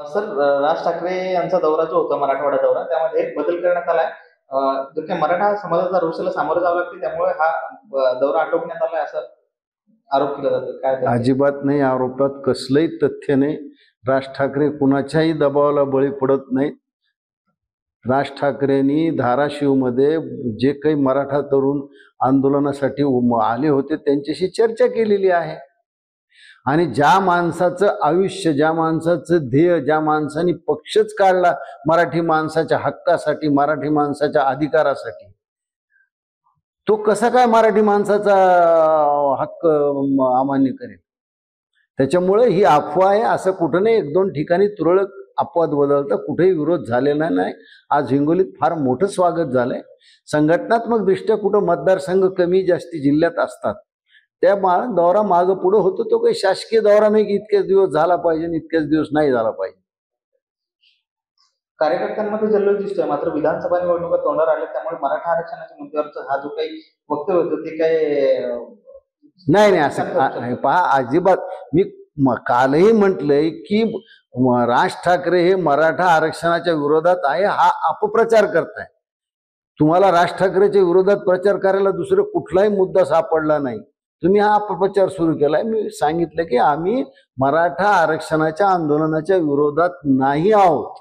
Sir, Raj Thackeray यांचा दौरा जो होता मराठवाडा दौरा त्यामध्ये एक बदल करण्यात आलाय. जो काही मराठा समाजाचा रोषाला सामोरं जावं लागते त्यामुळे हा दौरा आटोपण्यात आलाय असं आरोप केला जातो. काय त्याचे? अजिबात नाही. आरोपात कसलंही तथ्य नाही. राज ठाकरे कुणाच्याही दबावाला बळी पडत नाहीत. राज ठाकरेंनी धाराशिवमध्ये जे काही मराठा तरुण आंदोलनासाठी आले होते त्यांच्याशी चर्चा केलेली आहे. आणि ज्या माणसाचं आयुष्य, ज्या माणसाचं ध्येय, ज्या माणसाने पक्षच काढला मराठी माणसाच्या हक्कासाठी, मराठी माणसाच्या अधिकारासाठी, तो कसा काय मराठी माणसाचा हक्क अमान्य करेल? त्याच्यामुळे ही अफवा आहे असं कुठं नाही. एक दोन ठिकाणी तुरळक अपवाद बदलतं, कुठेही विरोध झालेला नाही. आज हिंगोलीत फार मोठं स्वागत झालंय. संघटनात्मक दृष्ट्या कुठं मतदारसंघ कमी जास्ती जिल्ह्यात असतात त्या दौरा मागं पुढं होतो. तो काही शासकीय दौरा नाही की इतकेच दिवस झाला पाहिजे आणि इतकेच दिवस नाही झाला पाहिजे. कार्यकर्त्यांमध्ये जल्लोष दिसतोय, मात्र विधानसभा निवडणुका तोंडावर आल्या त्यामुळे मराठा आरक्षणाच्या मुद्द्यावरचा हा जो काही वक्तव्य होतं ते काय नाही असं पहा. अजिबात मी कालही म्हटलंय की राज ठाकरे हे मराठा आरक्षणाच्या विरोधात आहे, हा अपप्रचार करताय. तुम्हाला राज ठाकरेच्या विरोधात प्रचार करायला दुसरं कुठलाही मुद्दा सापडला नाही. तुम्ही हा अपप्रचार सुरू केलाय. मी सांगितलं की आम्ही मराठा आरक्षणाच्या आंदोलनाच्या विरोधात नाही आहोत.